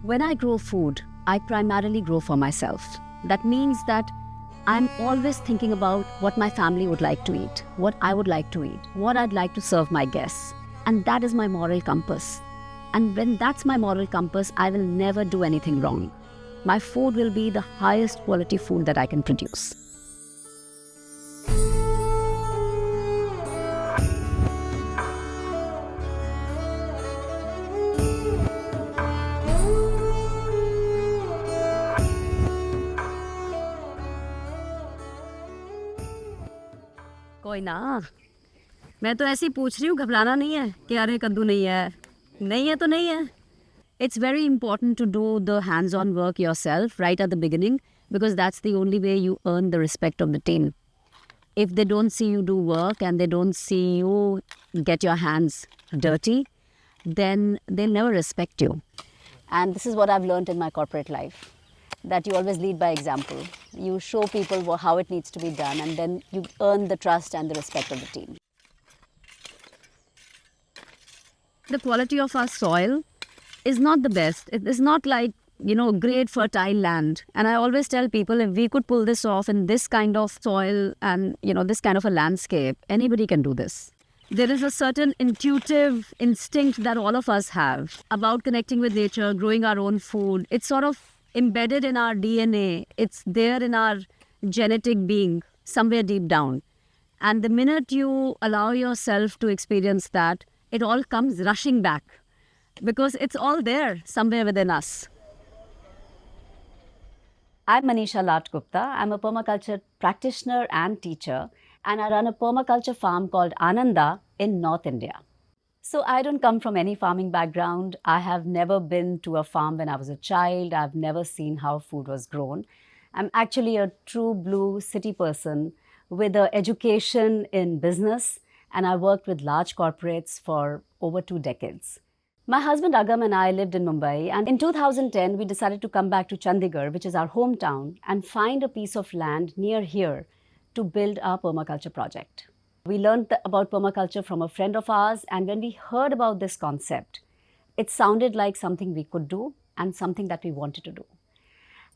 When I grow food, I primarily grow for myself. That means that I'm always thinking about what my family would like to eat, what I would like to eat, what I'd like to serve my guests. And that is my moral compass. And when that's my moral compass, I will never do anything wrong. My food will be the highest quality food that I can produce. कोई ना, मैं तो ऐसे ही पूछ रही हूँ, घबराना नहीं है कि अरे कद्दू नहीं है तो नहीं है. It's very important to do the hands-on work yourself right at the beginning because that's the only way you earn the respect of the team. If they don't see you do work and they don't see you get your hands dirty, then they'll never respect you. And this is what I've learned in my corporate life, that you always lead by example. You show people how it needs to be done, and then you earn the trust and the respect of the team. The quality of our soil is not the best. It is not like, great fertile land. And I always tell people, if we could pull this off in this kind of soil and, this kind of a landscape, anybody can do this. There is a certain intuitive instinct that all of us have about connecting with nature, growing our own food. It's sort of embedded in our DNA. It's there in our genetic being, somewhere deep down. And the minute you allow yourself to experience that, it all comes rushing back because it's all there somewhere within us. I'm Manisha Latgupta. I'm a permaculture practitioner and teacher, and I run a permaculture farm called Ananda in North India. So I don't come from any farming background. I have never been to a farm when I was a child. I've never seen how food was grown. I'm actually a true blue city person with an education in business, and I worked with large corporates for over 2 decades. My husband Agam and I lived in Mumbai, and in 2010 we decided to come back to Chandigarh, which is our hometown, and find a piece of land near here to build our permaculture project. We learned about permaculture from a friend of ours, and when we heard about this concept, it sounded like something we could do and something that we wanted to do.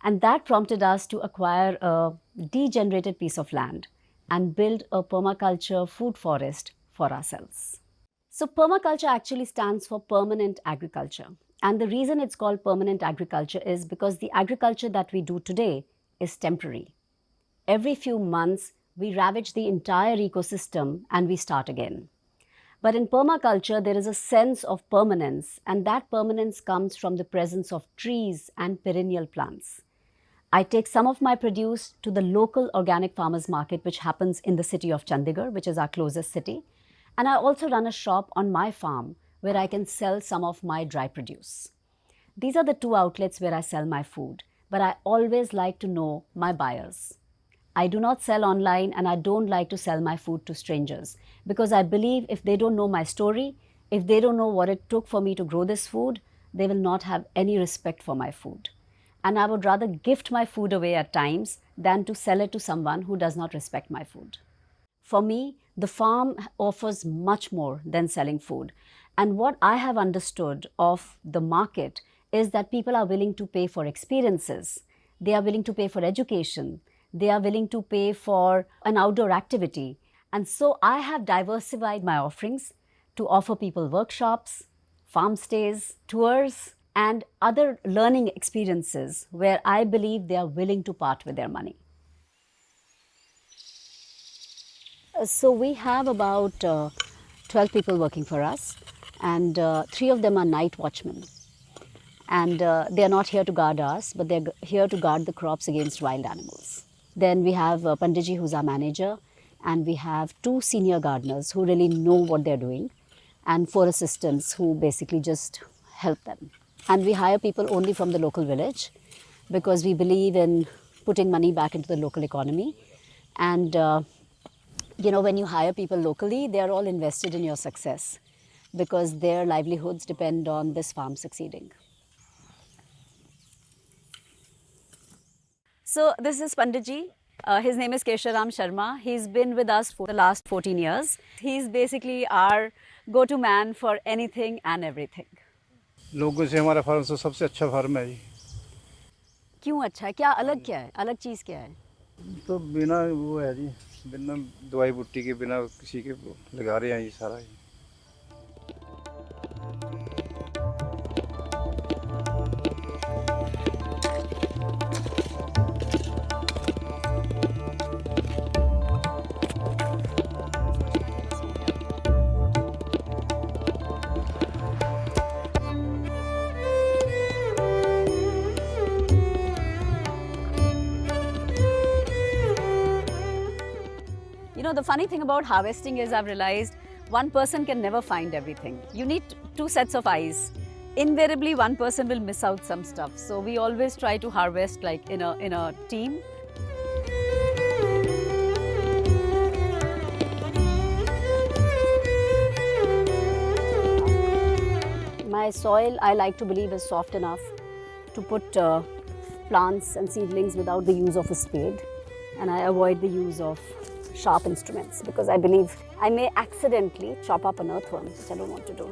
And that prompted us to acquire a degenerated piece of land and build a permaculture food forest for ourselves. So permaculture actually stands for permanent agriculture. And the reason it's called permanent agriculture is because the agriculture that we do today is temporary. Every few months, we ravage the entire ecosystem and we start again. But in permaculture, there is a sense of permanence, and that permanence comes from the presence of trees and perennial plants. I take some of my produce to the local organic farmers market, which happens in the city of Chandigarh, which is our closest city. And I also run a shop on my farm where I can sell some of my dry produce. These are the 2 outlets where I sell my food, but I always like to know my buyers. I do not sell online, and I don't like to sell my food to strangers because I believe if they don't know my story, if they don't know what it took for me to grow this food, they will not have any respect for my food. And I would rather gift my food away at times than to sell it to someone who does not respect my food. For me, the farm offers much more than selling food. And what I have understood of the market is that people are willing to pay for experiences. They are willing to pay for education. They are willing to pay for an outdoor activity. And so I have diversified my offerings to offer people workshops, farm stays, tours, and other learning experiences where I believe they are willing to part with their money. So we have about 12 people working for us, and 3 of them are night watchmen. And they are not here to guard us, but they're here to guard the crops against wild animals. Then we have Panditji, who's our manager, and we have 2 senior gardeners who really know what they're doing, and 4 assistants who basically just help them. And we hire people only from the local village because we believe in putting money back into the local economy. And, when you hire people locally, they are all invested in your success because their livelihoods depend on this farm succeeding. So this is Panditji. His name is Kesharam Sharma. He's been with us for the last 14 years. He's basically our go-to man for anything and everything. लोगों से हमारा farm तो सबसे अच्छा farm है जी। क्यों अच्छा है? क्या अलग, क्या है अलग चीज़, क्या है? तो बिना वो है जी, बिना दवाई बूटी के, बिना किसी के वो लगा रहे हैं ये सारा ही। You know, the funny thing about harvesting is I've realized one person can never find everything. You need two sets of eyes. Invariably, one person will miss out some stuff. So we always try to harvest like in a team. My soil, I like to believe, is soft enough to put plants and seedlings without the use of a spade. And I avoid the use of sharp instruments because I believe I may accidentally chop up an earthworm, which I don't want to do.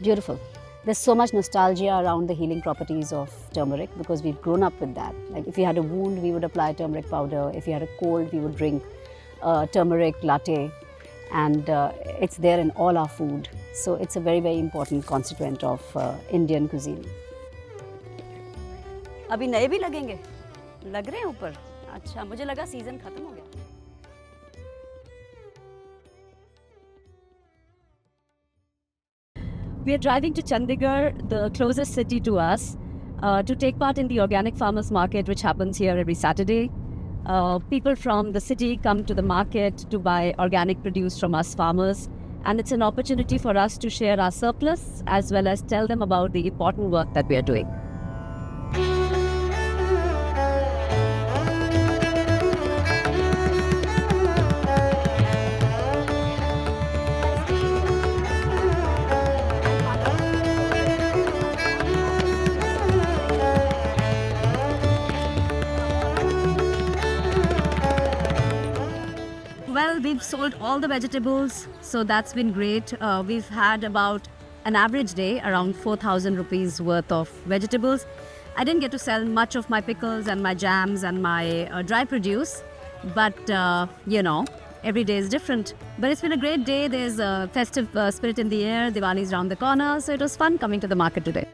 Beautiful. There's so much nostalgia around the healing properties of turmeric because we've grown up with that. Like if we had a wound, we would apply turmeric powder. If we had a cold, we would drink turmeric latte. And it's there in all our food. So it's a very, very important constituent of Indian cuisine. अभी नए भी लगेंगे? लग रहे हैं ऊपर? अच्छा, मुझे लगा सीजन खत्म हो गया। We are driving to Chandigarh, the closest city to us, to take part in the organic farmers market, which happens here every Saturday. People from the city come to the market to buy organic produce from us farmers, and it's an opportunity for us to share our surplus as well as tell them about the important work that we are doing. Well, we've sold all the vegetables, so that's been great. We've had about an average day around 4,000 rupees worth of vegetables. I didn't get to sell much of my pickles and my jams and my dry produce, but every day is different. But it's been a great day. There's a festive spirit in the air. Diwali is around the corner, so it was fun coming to the market today.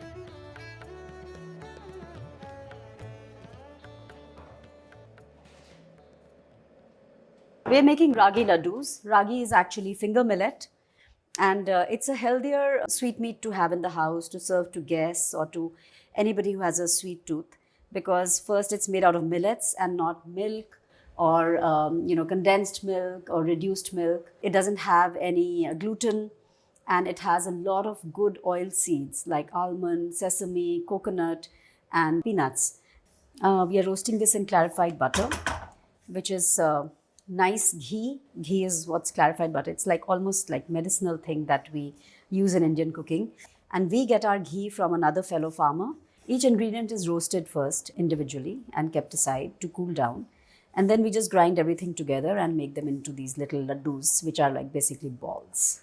We're making ragi laddus. Ragi is actually finger millet, and it's a healthier sweetmeat to have in the house to serve to guests or to anybody who has a sweet tooth. Because first, it's made out of millets and not milk or condensed milk or reduced milk. It doesn't have any gluten, and it has a lot of good oil seeds like almond, sesame, coconut, and peanuts. We are roasting this in clarified butter, which is nice ghee. Ghee is what's clarified butter. It's like almost like medicinal thing that we use in Indian cooking. And we get our ghee from another fellow farmer. Each ingredient is roasted first individually and kept aside to cool down. And then we just grind everything together and make them into these little laddus, which are like basically balls.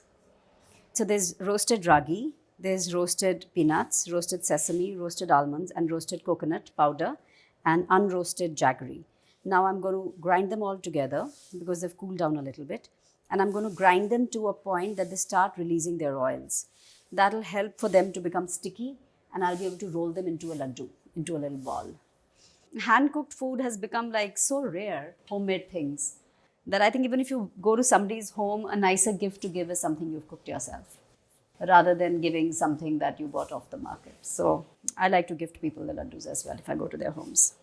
So there's roasted ragi, there's roasted peanuts, roasted sesame, roasted almonds, and roasted coconut powder, and unroasted jaggery. Now I'm going to grind them all together because they've cooled down a little bit. And I'm going to grind them to a point that they start releasing their oils. That'll help for them to become sticky, and I'll be able to roll them into a laddu, into a little ball. Hand-cooked food has become like so rare, homemade things, that I think even if you go to somebody's home, a nicer gift to give is something you've cooked yourself, rather than giving something that you bought off the market. So I like to gift people the laddus as well if I go to their homes.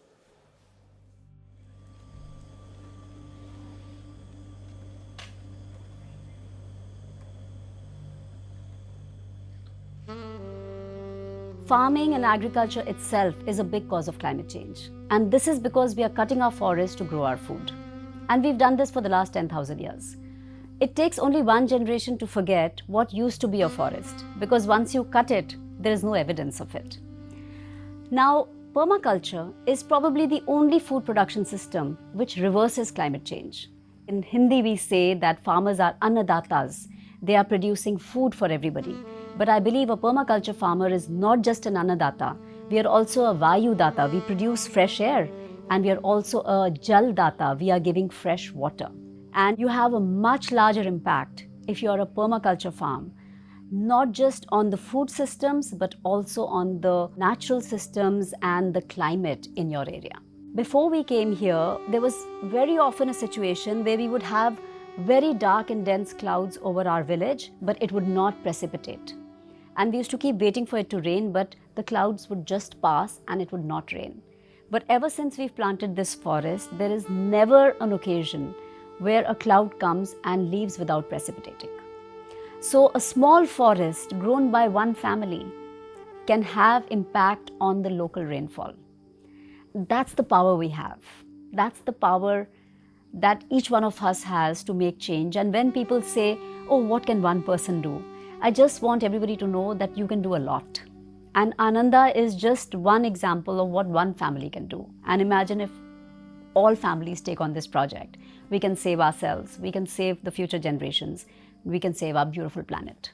Farming and agriculture itself is a big cause of climate change. And this is because we are cutting our forests to grow our food. And we've done this for the last 10,000 years. It takes only one generation to forget what used to be a forest, because once you cut it, there is no evidence of it. Now, permaculture is probably the only food production system which reverses climate change. In Hindi, we say that farmers are annadatas. They are producing food for everybody. But I believe a permaculture farmer is not just an Annadata. We are also a Vayu Data. We produce fresh air. And we are also a Jal Data. We are giving fresh water. And you have a much larger impact if you are a permaculture farm, not just on the food systems, but also on the natural systems and the climate in your area. Before we came here, there was very often a situation where we would have very dark and dense clouds over our village, but it would not precipitate. And we used to keep waiting for it to rain, but the clouds would just pass and it would not rain. But ever since we've planted this forest, there is never an occasion where a cloud comes and leaves without precipitating. So a small forest grown by one family can have impact on the local rainfall. That's the power we have. That's the power that each one of us has to make change. And when people say, oh, what can one person do? I just want everybody to know that you can do a lot. And Ananda is just one example of what one family can do. And imagine if all families take on this project. We can save ourselves, we can save the future generations, we can save our beautiful planet.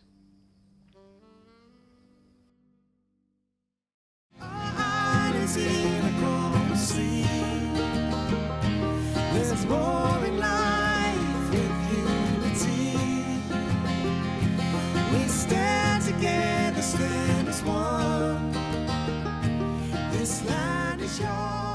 There's more in life with unity. We stand together, stand as one. This land is yours.